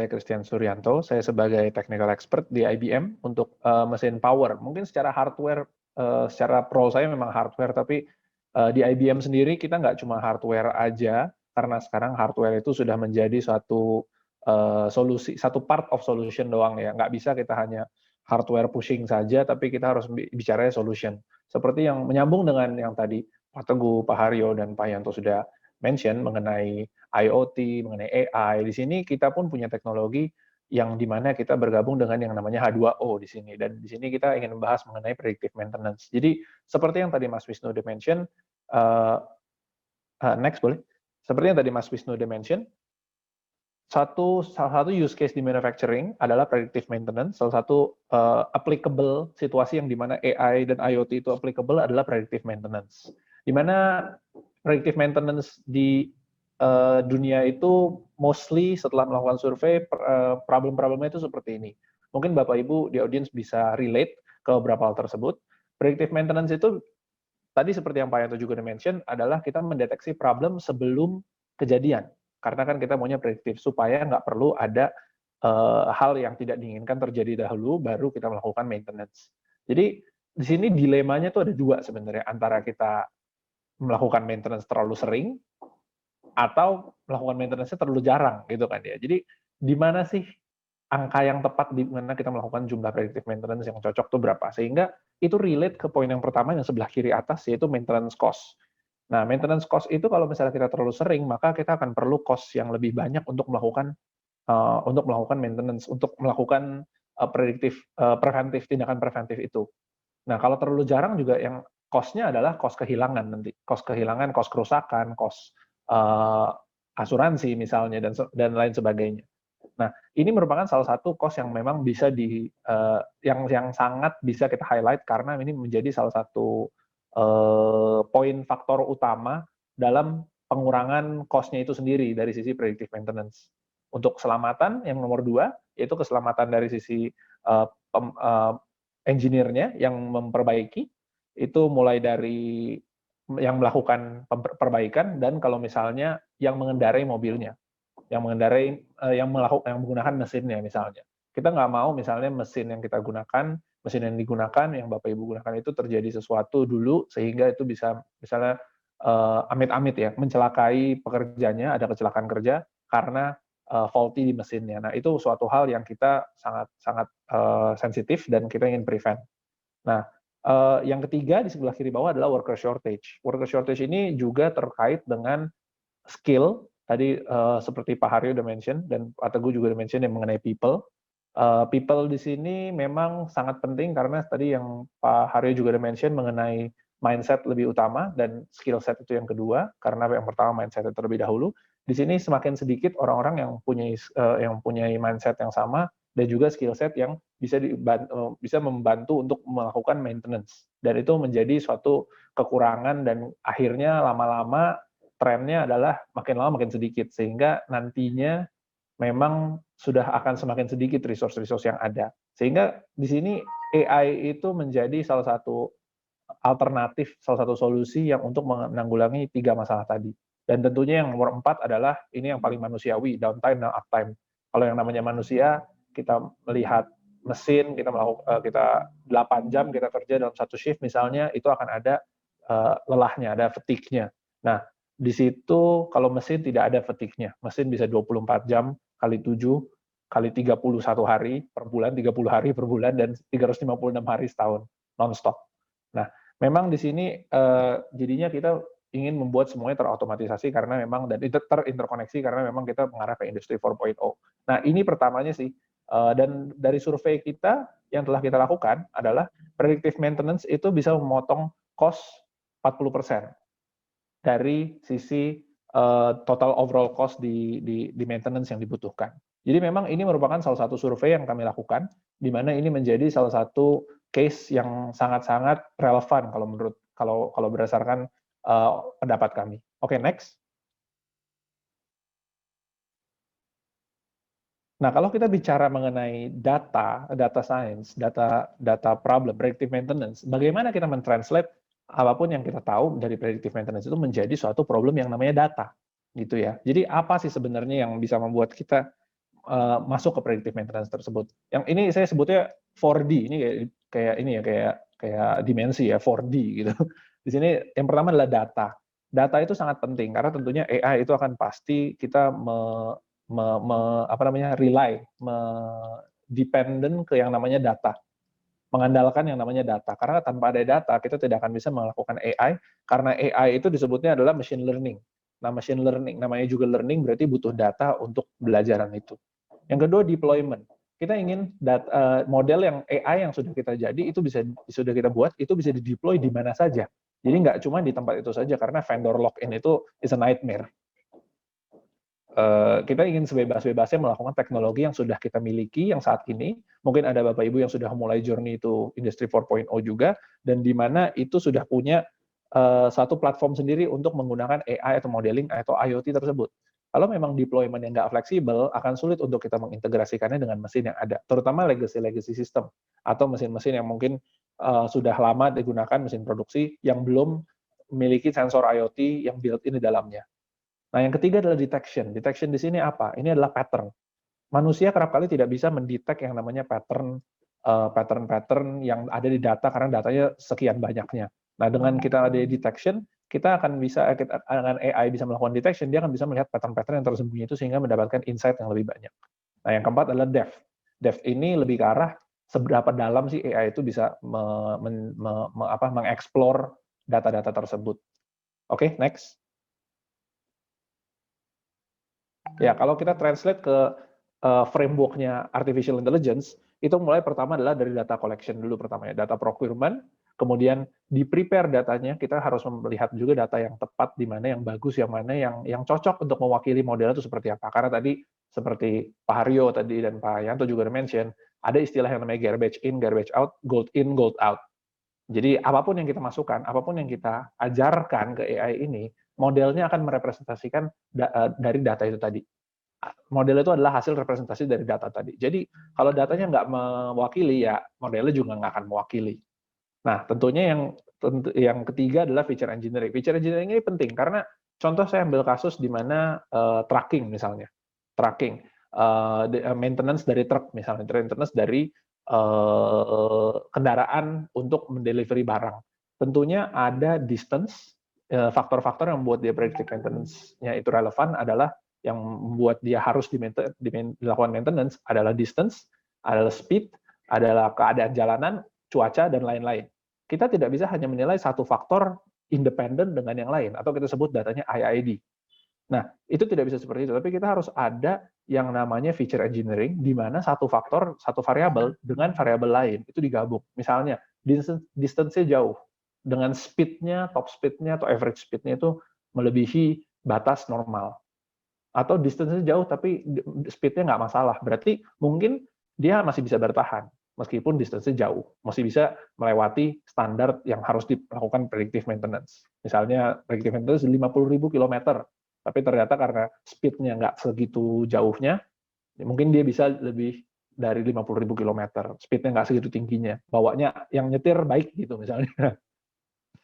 saya Christian Suryanto. Saya sebagai technical expert di IBM untuk mesin power. Mungkin secara hardware, secara pro saya memang hardware, tapi di IBM sendiri kita nggak cuma hardware aja, karena sekarang hardware itu sudah menjadi suatu solusi, satu part of solution doang ya. Nggak bisa kita hanya hardware pushing saja, tapi kita harus bicaranya solution. Seperti yang menyambung dengan yang tadi Pak Teguh, Pak Haryo, dan Pak Yanto sudah mention mengenai IoT, mengenai AI. Di sini kita pun punya teknologi yang di mana kita bergabung dengan yang namanya H2O di sini. Dan di sini kita ingin membahas mengenai predictive maintenance. Jadi seperti yang tadi Mas Wisnu udah mention, next boleh. Seperti yang tadi Mas Wisnu udah mention, salah satu use case di manufacturing adalah predictive maintenance. Salah satu applicable situasi yang di mana AI dan IoT itu applicable adalah predictive maintenance. Di mana predictive maintenance di dunia itu mostly setelah melakukan survei, problem-problemnya itu seperti ini. Mungkin Bapak Ibu di audience bisa relate ke beberapa hal tersebut. Predictive maintenance itu tadi seperti yang Pak Yanto juga mention adalah kita mendeteksi problem sebelum kejadian. Karena kan kita maunya prediktif supaya nggak perlu ada hal yang tidak diinginkan terjadi dahulu baru kita melakukan maintenance. Jadi di sini dilemanya tuh ada dua sebenarnya, antara kita melakukan maintenance terlalu sering atau melakukan maintenance-nya terlalu jarang gitu kan ya. Jadi di mana sih angka yang tepat di mana kita melakukan jumlah predictive maintenance yang cocok tuh berapa? Sehingga itu relate ke poin yang pertama yang sebelah kiri atas, yaitu maintenance cost. Nah, maintenance cost itu kalau misalnya kita terlalu sering, maka kita akan perlu cost yang lebih banyak untuk melakukan maintenance, untuk melakukan preventif, tindakan preventif itu. Nah, kalau terlalu jarang juga yang cost-nya adalah cost kehilangan nanti, cost kehilangan, cost kerusakan, cost asuransi misalnya dan lain sebagainya. Nah, ini merupakan salah satu cost yang memang bisa yang sangat bisa kita highlight karena ini menjadi salah satu poin faktor utama dalam pengurangan cost-nya itu sendiri dari sisi predictive maintenance. Untuk keselamatan yang nomor 2, yaitu keselamatan dari sisi engineer-nya yang memperbaiki, itu mulai dari yang melakukan perbaikan dan kalau misalnya yang mengendarai mobilnya, yang menggunakan mesinnya misalnya. Kita nggak mau misalnya mesin yang digunakan yang Bapak Ibu gunakan itu terjadi sesuatu dulu sehingga itu bisa misalnya amit-amit ya mencelakai pekerjanya, ada kecelakaan kerja karena faulty di mesinnya. Nah, itu suatu hal yang kita sangat sensitif dan kita ingin prevent. Nah, yang ketiga di sebelah kiri bawah adalah worker shortage. Worker shortage ini juga terkait dengan skill. Tadi seperti Pak Haryo udah mention dan Pak Teguh juga udah mention yang mengenai people. People di sini memang sangat penting karena tadi yang Pak Haryo juga udah mention mengenai mindset lebih utama dan skill set itu yang kedua, karena yang pertama mindset terlebih dahulu. Di sini semakin sedikit orang-orang yang punya mindset yang sama dan juga skill set yang bisa membantu untuk melakukan maintenance. Dan itu menjadi suatu kekurangan dan akhirnya lama-lama trennya adalah makin lama makin sedikit, sehingga nantinya memang sudah akan semakin sedikit resource-resource yang ada. Sehingga di sini AI itu menjadi salah satu alternatif, salah satu solusi yang untuk menanggulangi 3 masalah tadi. Dan tentunya yang nomor 4 adalah, ini yang paling manusiawi, downtime dan uptime. Kalau yang namanya manusia, kita melihat mesin, kita 8 jam kita kerja dalam satu shift misalnya, itu akan ada lelahnya, ada fatigue-nya. Nah, di situ kalau mesin tidak ada fatigue-nya. Mesin bisa 24 jam kali 7 kali 31 hari per bulan, 30 hari per bulan, dan 356 hari setahun non-stop. Nah, memang di sini jadinya kita ingin membuat semuanya terotomatisasi karena memang dan terinterkoneksi karena memang kita mengarah ke industri 4.0. Nah, ini pertamanya sih. Dan dari survei kita yang telah kita lakukan adalah predictive maintenance itu bisa memotong cost 40% dari sisi total overall cost di maintenance yang dibutuhkan. Jadi memang ini merupakan salah satu survei yang kami lakukan, di mana ini menjadi salah satu case yang sangat-sangat relevan kalau berdasarkan pendapat kami. Oke, next. Nah, kalau kita bicara mengenai data science, data problem, predictive maintenance, bagaimana kita mentranslate apapun yang kita tahu dari predictive maintenance itu menjadi suatu problem yang namanya data, gitu ya. Jadi apa sih sebenarnya yang bisa membuat kita masuk ke predictive maintenance tersebut. Yang ini saya sebutnya 4D, ini kayak ini ya, kayak dimensi ya, 4D gitu. Di sini yang pertama adalah data. Data itu sangat penting karena tentunya AI itu akan pasti kita rely, dependent ke yang namanya data, mengandalkan yang namanya data. Karena tanpa ada data kita tidak akan bisa melakukan AI, karena AI itu disebutnya adalah machine learning. Nah, machine learning namanya juga learning, berarti butuh data untuk belajaran itu. Yang kedua, deployment. Kita ingin model yang AI yang sudah kita jadi itu sudah kita buat itu bisa dideploy di mana saja. Jadi nggak cuma di tempat itu saja, karena vendor lock-in itu is a nightmare. Kita ingin sebebas-bebasnya melakukan teknologi yang sudah kita miliki yang saat ini. Mungkin ada Bapak Ibu yang sudah mulai journey itu Industri 4.0 juga, dan di mana itu sudah punya satu platform sendiri untuk menggunakan AI atau modeling atau IoT tersebut. Kalau memang deployment yang nggak fleksibel, akan sulit untuk kita mengintegrasikannya dengan mesin yang ada, terutama legacy system atau mesin-mesin yang mungkin sudah lama digunakan, mesin produksi yang belum memiliki sensor IoT yang built-in di dalamnya. Nah, yang ketiga adalah detection. Detection di sini apa? Ini adalah pattern. Manusia kerap kali tidak bisa mendetek yang namanya pattern yang ada di data karena datanya sekian banyaknya. Nah, dengan kita ada detection, kita akan bisa dengan AI bisa melakukan detection, dia akan bisa melihat pattern-pattern yang tersembunyi itu sehingga mendapatkan insight yang lebih banyak. Nah, yang keempat adalah depth. Depth ini lebih ke arah seberapa dalam sih AI itu bisa mengeksplor data-data tersebut. Oke, next. Ya, kalau kita translate ke framework-nya artificial intelligence, itu mulai pertama adalah dari data collection dulu pertama ya, data procurement, kemudian di-prepare datanya, kita harus melihat juga data yang tepat, di mana yang bagus, yang mana yang cocok untuk mewakili model itu seperti apa. Karena tadi seperti Pak Haryo tadi dan Pak Yanto juga mention, ada istilah yang namanya garbage in, garbage out, gold in, gold out. Jadi apapun yang kita masukkan, apapun yang kita ajarkan ke AI ini, modelnya akan merepresentasikan dari data itu tadi. Model itu adalah hasil representasi dari data tadi. Jadi kalau datanya nggak mewakili, ya modelnya juga nggak akan mewakili. Nah, tentunya yang ketiga adalah feature engineering. Feature engineering ini penting karena contoh saya ambil kasus di mana tracking misalnya, tracking, maintenance dari truk misalnya, maintenance dari kendaraan untuk mendelivery barang. Tentunya ada distance, faktor-faktor yang membuat dia predictive maintenance-nya itu relevan adalah yang membuat dia harus dilakukan maintenance adalah distance, adalah speed, adalah keadaan jalanan, cuaca, dan lain-lain. Kita tidak bisa hanya menilai satu faktor independen dengan yang lain, atau kita sebut datanya IID. Nah, itu tidak bisa seperti itu, tapi kita harus ada yang namanya feature engineering, di mana satu faktor, satu variabel dengan variabel lain, itu digabung. Misalnya, distance-nya jauh, dengan speed-nya, top speed-nya, atau average speed-nya itu melebihi batas normal. Atau distance-nya jauh, tapi speed-nya nggak masalah. Berarti mungkin dia masih bisa bertahan, meskipun distance-nya jauh. Masih bisa melewati standar yang harus dilakukan predictive maintenance. Misalnya, predictive maintenance 50.000 km, tapi ternyata karena speed-nya nggak segitu jauhnya, mungkin dia bisa lebih dari 50.000 km. Speed-nya nggak segitu tingginya. Bawanya yang nyetir baik gitu misalnya.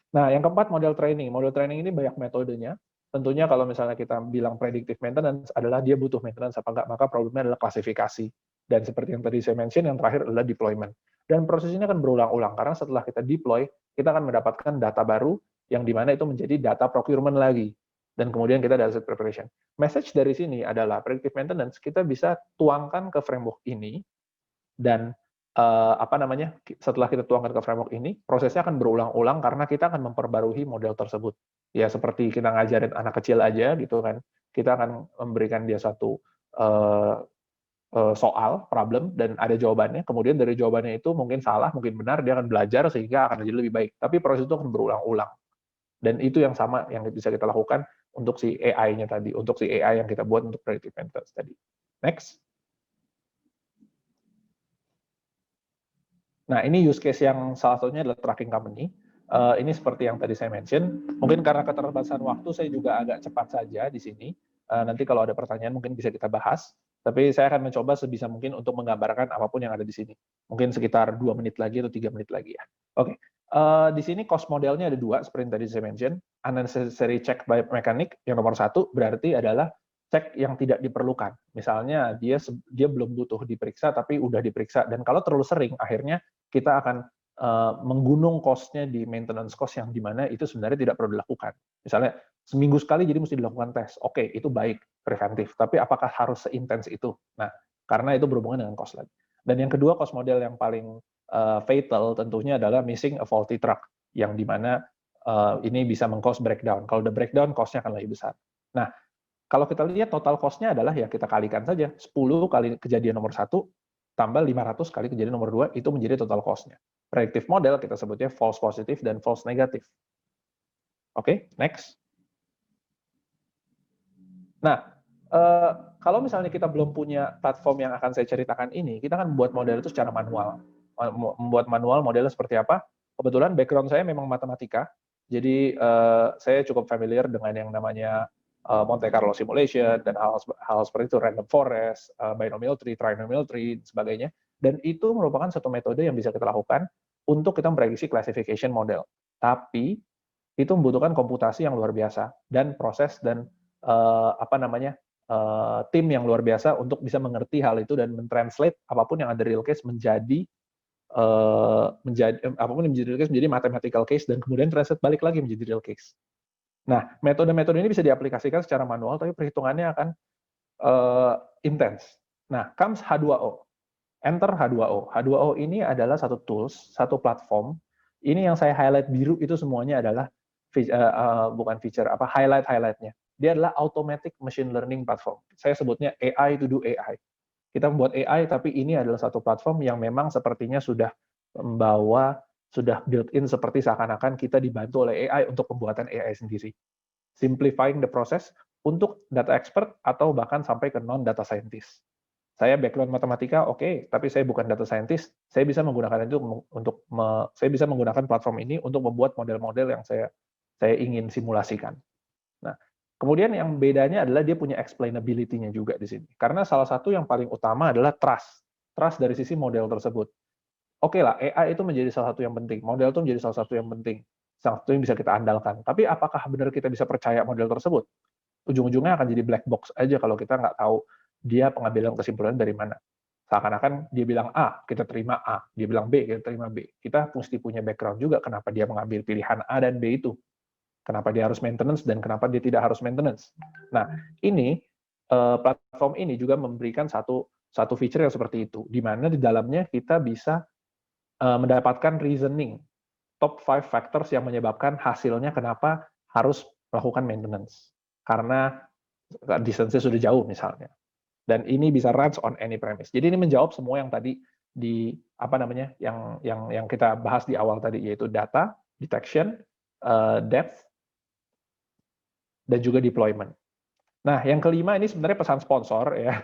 Nah, yang keempat, model training. Model training ini banyak metodenya. Tentunya kalau misalnya kita bilang predictive maintenance adalah dia butuh maintenance apa enggak, maka problemnya adalah klasifikasi. Dan seperti yang tadi saya mention, yang terakhir adalah deployment. Dan proses ini akan berulang-ulang, karena setelah kita deploy, kita akan mendapatkan data baru, yang dimana itu menjadi data procurement lagi. Dan kemudian kita ada asset preparation. Message dari sini adalah predictive maintenance, kita bisa tuangkan ke framework ini, dan setelah kita tuangkan ke framework ini, prosesnya akan berulang-ulang karena kita akan memperbarui model tersebut. Ya seperti kita ngajarin anak kecil aja gitu kan, kita akan memberikan dia satu soal, problem, dan ada jawabannya, kemudian dari jawabannya itu mungkin salah, mungkin benar, dia akan belajar sehingga akan jadi lebih baik. Tapi proses itu akan berulang-ulang. Dan itu yang sama yang bisa kita lakukan untuk si AI-nya tadi, untuk si AI yang kita buat untuk predictive maintenance tadi. Next. Nah, ini use case yang salah satunya adalah tracking company. Ini seperti yang tadi saya mention. Mungkin karena keterbatasan waktu, saya juga agak cepat saja di sini. Nanti kalau ada pertanyaan mungkin bisa kita bahas. Tapi saya akan mencoba sebisa mungkin untuk menggambarkan apapun yang ada di sini. Mungkin sekitar 2 menit lagi atau 3 menit lagi ya. Oke. Di sini cost modelnya ada 2, seperti yang tadi saya mention. Unnecessary check by mechanic, yang nomor 1 berarti adalah cek yang tidak diperlukan. Misalnya dia belum butuh diperiksa tapi udah diperiksa, dan kalau terlalu sering akhirnya kita akan menggunung cost-nya di maintenance cost yang dimana itu sebenarnya tidak perlu dilakukan. Misalnya seminggu sekali jadi mesti dilakukan tes. Oke, itu baik, preventif. Tapi apakah harus seintens itu? Nah, karena itu berhubungan dengan cost lagi. Dan yang kedua, cost model yang paling fatal tentunya adalah missing a faulty truck, yang dimana ini bisa meng-cost breakdown. Kalau udah breakdown, cost-nya akan lebih besar. Nah, kalau kita lihat total cost-nya adalah ya kita kalikan saja 10 kali kejadian nomor 1 tambah 500 kali kejadian nomor 2 itu menjadi total cost-nya. Predictive model kita sebutnya false positive dan false negative. Oke, next. Nah, kalau misalnya kita belum punya platform yang akan saya ceritakan ini, kita kan membuat model itu secara manual. Membuat manual modelnya seperti apa? Kebetulan background saya memang matematika, jadi saya cukup familiar dengan yang namanya Monte Carlo simulation dan hal seperti itu, random forest, binomial tree, trinomial tree, sebagainya. Dan itu merupakan satu metode yang bisa kita lakukan untuk kita memprediksi classification model. Tapi itu membutuhkan komputasi yang luar biasa dan proses dan tim yang luar biasa untuk bisa mengerti hal itu dan mentranslate apapun yang ada real case menjadi apapun yang menjadi real case menjadi mathematical case dan kemudian translate balik lagi menjadi real case. Nah, metode-metode ini bisa diaplikasikan secara manual, tapi perhitungannya akan intens. Nah, comes H2O. Enter H2O. H2O ini adalah satu tools, satu platform. Ini yang saya highlight biru itu semuanya adalah bukan feature, highlight-highlightnya. Dia adalah automatic machine learning platform. Saya sebutnya AI to do AI. Kita membuat AI, tapi ini adalah satu platform yang memang sepertinya sudah built-in seperti seakan-akan kita dibantu oleh AI untuk pembuatan AI sendiri. Simplifying the process untuk data expert atau bahkan sampai ke non-data scientist. Saya background matematika, oke, tapi saya bukan data scientist. Saya bisa menggunakan itu saya bisa menggunakan platform ini untuk membuat model-model yang saya ingin simulasikan. Nah, kemudian yang bedanya adalah dia punya explainability-nya juga di sini. Karena salah satu yang paling utama adalah trust. Trust dari sisi model tersebut. Oke lah, AI itu menjadi salah satu yang penting. Model itu menjadi salah satu yang penting. Salah satu yang bisa kita andalkan. Tapi apakah benar kita bisa percaya model tersebut? Ujung-ujungnya akan jadi black box aja kalau kita nggak tahu dia pengambilan kesimpulan dari mana. Seakan-akan dia bilang A, kita terima A. Dia bilang B, kita terima B. Kita mesti punya background juga kenapa dia mengambil pilihan A dan B itu. Kenapa dia harus maintenance dan kenapa dia tidak harus maintenance. Nah, ini platform ini juga memberikan satu feature yang seperti itu, di mana di dalamnya kita bisa mendapatkan reasoning, top 5 factors yang menyebabkan hasilnya kenapa harus melakukan maintenance. Karena distance-nya sudah jauh misalnya. Dan ini bisa runs on any premise. Jadi ini menjawab semua yang tadi yang kita bahas di awal tadi, yaitu data, detection, depth, dan juga deployment. Nah, yang kelima ini sebenarnya pesan sponsor ya.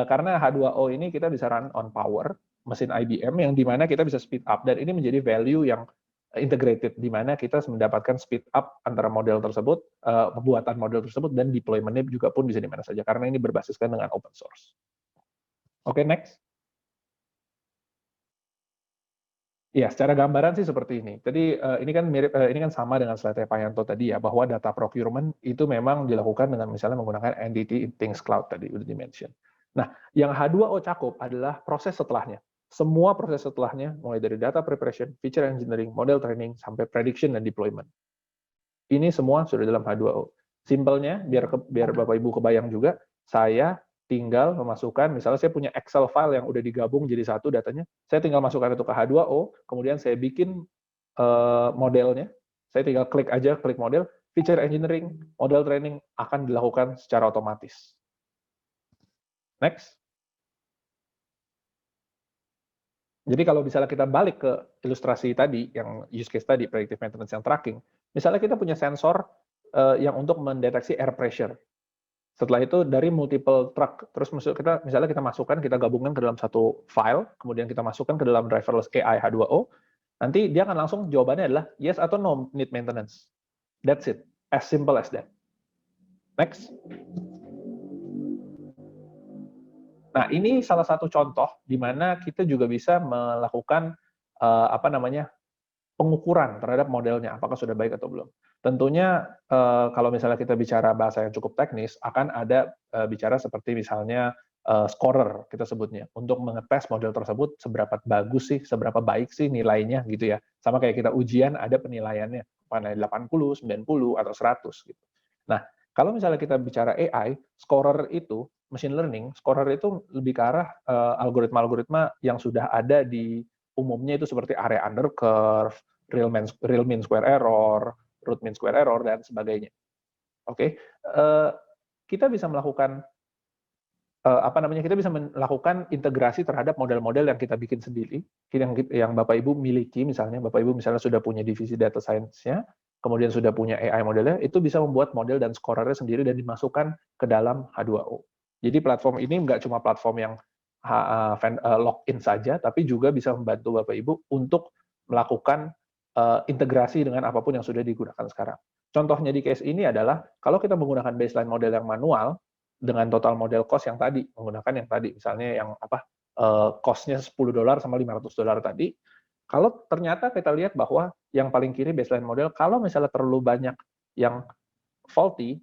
Karena H2O ini kita bisa run on power, mesin IBM yang dimana kita bisa speed up, dan ini menjadi value yang integrated, di mana kita mendapatkan speed up antara model tersebut, pembuatan model tersebut, dan deployment-nya juga pun bisa di mana saja, karena ini berbasiskan dengan open source. Oke, next. Ya, secara gambaran sih seperti ini. Jadi ini kan mirip, ini kan sama dengan slide Pak Yanto tadi ya, bahwa data procurement itu memang dilakukan dengan misalnya menggunakan entity things cloud tadi udah di-mention. Nah, yang H2O cakup adalah proses setelahnya. Semua proses setelahnya, mulai dari data preparation, feature engineering, model training, sampai prediction dan deployment. Ini semua sudah dalam H2O. Simpelnya, biar Bapak Ibu kebayang juga, saya tinggal memasukkan, misalnya saya punya Excel file yang udah digabung jadi satu datanya, saya tinggal masukkan itu ke H2O, kemudian saya bikin modelnya, saya tinggal klik model, feature engineering, model training akan dilakukan secara otomatis. Next. Jadi kalau misalnya kita balik ke ilustrasi tadi, yang use case tadi, predictive maintenance yang tracking, misalnya kita punya sensor yang untuk mendeteksi air pressure. Setelah itu dari multiple truck, terus misalnya kita masukkan, kita gabungkan ke dalam satu file, kemudian kita masukkan ke dalam driverless AI H2O, nanti dia akan langsung jawabannya adalah yes atau no need maintenance. That's it, as simple as that. Next. Nah, ini salah satu contoh di mana kita juga bisa melakukan pengukuran terhadap modelnya, apakah sudah baik atau belum. Tentunya kalau misalnya kita bicara bahasa yang cukup teknis, akan ada bicara seperti misalnya scorer kita sebutnya, untuk mengetes model tersebut seberapa bagus sih, seberapa baik sih nilainya gitu ya. Sama kayak kita ujian ada penilaiannya, mana 80, 90 atau 100 gitu. Nah, kalau misalnya kita bicara AI, scorer itu machine learning, scorer itu lebih ke arah algoritma-algoritma yang sudah ada di umumnya itu seperti area under curve, real mean square error, root mean square error, dan sebagainya. Oke, kita bisa melakukan kita bisa melakukan integrasi terhadap model-model yang kita bikin sendiri, yang Bapak Ibu miliki, misalnya Bapak Ibu misalnya sudah punya divisi data science-nya, kemudian sudah punya AI modelnya, itu bisa membuat model dan scorernya sendiri dan dimasukkan ke dalam H2O. Jadi platform ini nggak cuma platform yang login saja, tapi juga bisa membantu Bapak Ibu untuk melakukan integrasi dengan apapun yang sudah digunakan sekarang. Contohnya di case ini adalah, kalau kita menggunakan baseline model yang manual, dengan total model cost yang tadi, menggunakan yang tadi, misalnya yang cost-nya $10 sama $500 tadi, kalau ternyata kita lihat bahwa yang paling kiri baseline model, kalau misalnya terlalu banyak yang faulty,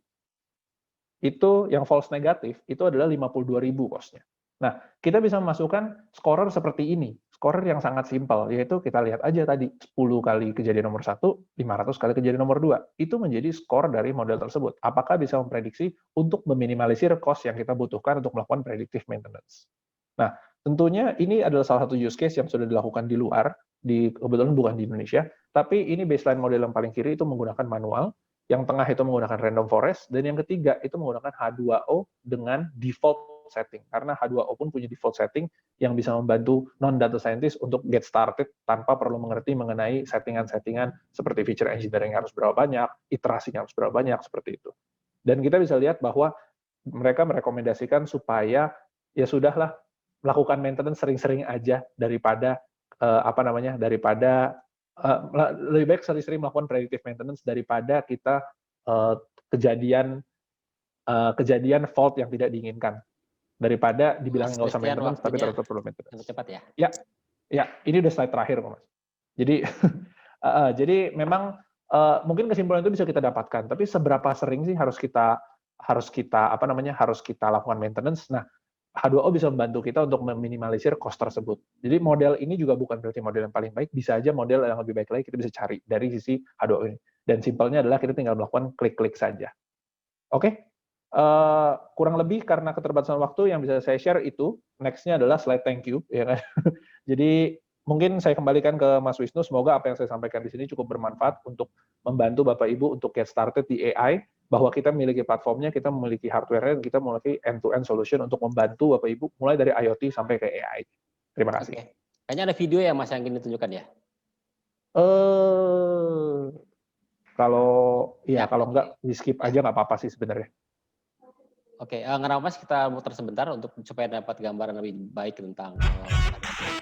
itu yang false negatif, itu adalah 52.000 cost-nya. Nah, kita bisa memasukkan scorer seperti ini, scorer yang sangat simpel, yaitu kita lihat aja tadi, 10 kali kejadian nomor 1, 500 kali kejadian nomor 2. Itu menjadi skor dari model tersebut. Apakah bisa memprediksi untuk meminimalisir cost yang kita butuhkan untuk melakukan predictive maintenance. Nah, tentunya ini adalah salah satu use case yang sudah dilakukan di luar, kebetulan bukan di Indonesia, tapi ini baseline model yang paling kiri itu menggunakan manual, yang tengah itu menggunakan random forest, dan yang ketiga itu menggunakan H2O dengan default setting. Karena H2O pun punya default setting yang bisa membantu non-data scientist untuk get started tanpa perlu mengerti mengenai settingan-settingan seperti feature engineering harus berapa banyak, iterasinya harus berapa banyak, seperti itu. Dan kita bisa lihat bahwa mereka merekomendasikan supaya ya sudahlah, melakukan maintenance sering-sering aja daripada lebih baik sering-sering melakukan predictive maintenance daripada kita kejadian fault yang tidak diinginkan, daripada dibilang nggak usah maintenance tapi tetap perlu maintenance. Cepat ya. Ya, ini udah slide terakhir kok, Mas. Jadi jadi memang mungkin kesimpulan itu bisa kita dapatkan, tapi seberapa sering sih harus kita lakukan maintenance. Nah, H2O bisa membantu kita untuk meminimalisir cost tersebut. Jadi model ini juga bukan berarti model yang paling baik, bisa aja model yang lebih baik lagi kita bisa cari dari sisi H2O ini. Dan simpelnya adalah kita tinggal melakukan klik-klik saja. Oke, kurang lebih karena keterbatasan waktu yang bisa saya share itu. Next-nya adalah slide thank you, ya kan? Jadi mungkin saya kembalikan ke Mas Wisnu, semoga apa yang saya sampaikan di sini cukup bermanfaat untuk membantu Bapak Ibu untuk get started di AI, bahwa kita memiliki platformnya, kita memiliki hardware-nya, kita memiliki end-to-end solution untuk membantu Bapak Ibu mulai dari IoT sampai ke AI. Terima kasih. Oke. Kayaknya ada video ya Mas yang ingin ditunjukkan ya? Kalau enggak di skip aja nggak apa-apa sih sebenarnya. Oke, nggak apa-apa, kita muter sebentar supaya dapat gambaran lebih baik tentang.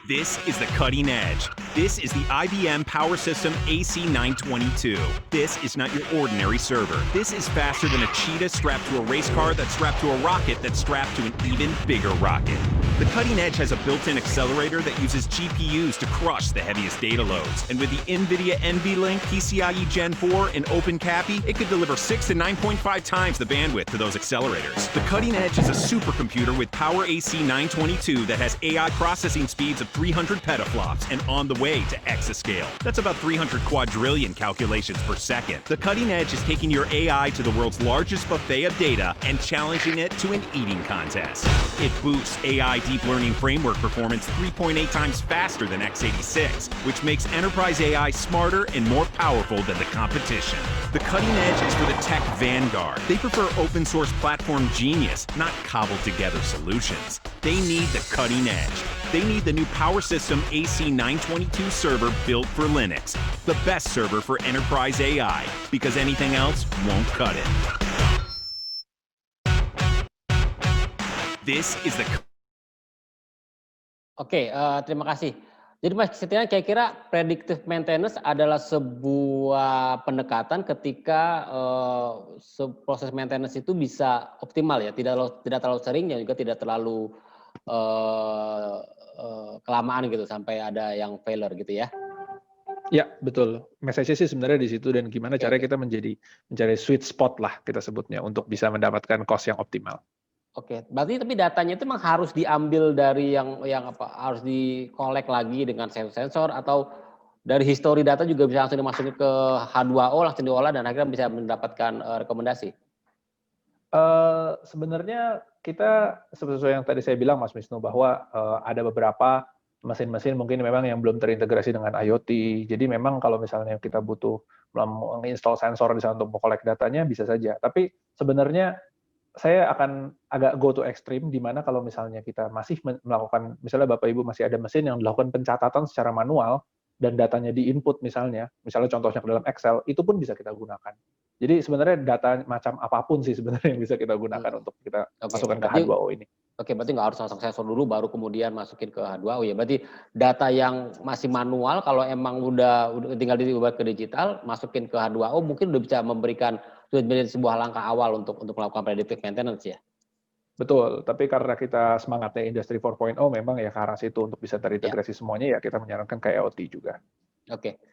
This is the cutting edge. This is the IBM Power System AC922. This is not your ordinary server. This is faster than a cheetah strapped to a race car that's strapped to a rocket that's strapped to an even bigger rocket. The cutting edge has a built-in accelerator that uses GPUs to crush the heaviest data loads. And with the NVIDIA NVLink, PCIe Gen 4, and OpenCAPI, it could deliver 6 to 9.5 times the bandwidth to those accelerators. The cutting edge is a supercomputer with Power AC922 that has AI processing speeds of 300 petaflops and on the way to exascale. That's about 300 quadrillion calculations per second. The cutting edge is taking your AI to the world's largest buffet of data and challenging it to an eating contest. It boosts AI deep learning framework performance 3.8 times faster than x86, which makes enterprise AI smarter and more powerful than the competition. The cutting edge is for the tech vanguard. They prefer open source platform genius, not cobbled together solutions. They need the cutting edge. They need the new Power System AC922 server built for Linux. The best server for enterprise AI, because anything else won't cut it. This is the... Oke, terima kasih. Jadi Mas Setiawan, kira-kira predictive maintenance adalah sebuah pendekatan ketika proses maintenance itu bisa optimal ya, tidak terlalu sering dan juga tidak terlalu kelamaan gitu sampai ada yang failure gitu ya. Ya, betul. Message sih sebenarnya di situ dan gimana Oke, caranya oke. kita mencari sweet spot lah kita sebutnya untuk bisa mendapatkan cost yang optimal. Oke, berarti tapi datanya itu memang harus diambil dari yang apa, harus di-collect lagi dengan sensor atau dari histori data juga bisa langsung dimasukin ke H2O, langsung diolah dan akhirnya bisa mendapatkan, rekomendasi? Sebenarnya kita sesuai yang tadi saya bilang Mas Wisnu bahwa, ada beberapa mesin-mesin mungkin memang yang belum terintegrasi dengan IoT. Jadi memang kalau misalnya kita butuh menginstall sensor di sana untuk meng-collect datanya bisa saja. Tapi sebenarnya saya akan agak go to extreme di mana kalau misalnya kita masih melakukan misalnya Bapak Ibu masih ada mesin yang dilakukan pencatatan secara manual dan datanya di-input misalnya contohnya ke dalam Excel, itu pun bisa kita gunakan. Jadi sebenarnya data macam apapun sih sebenarnya yang bisa kita gunakan Hmm, untuk kita oke. masukkan ke Berarti H2O ini. Oke, berarti nggak harus pasang sensor dulu baru kemudian masukin ke H2O ya. Berarti data yang masih manual kalau emang udah tinggal diubah ke digital, masukin ke H2O mungkin udah bisa sudah menjadi sebuah langkah awal untuk melakukan predictive maintenance ya? Betul, tapi karena kita semangatnya Industri 4.0 memang ya ke arah situ untuk bisa Ya, terintegrasi semuanya ya kita menyarankan ke IoT juga. oke.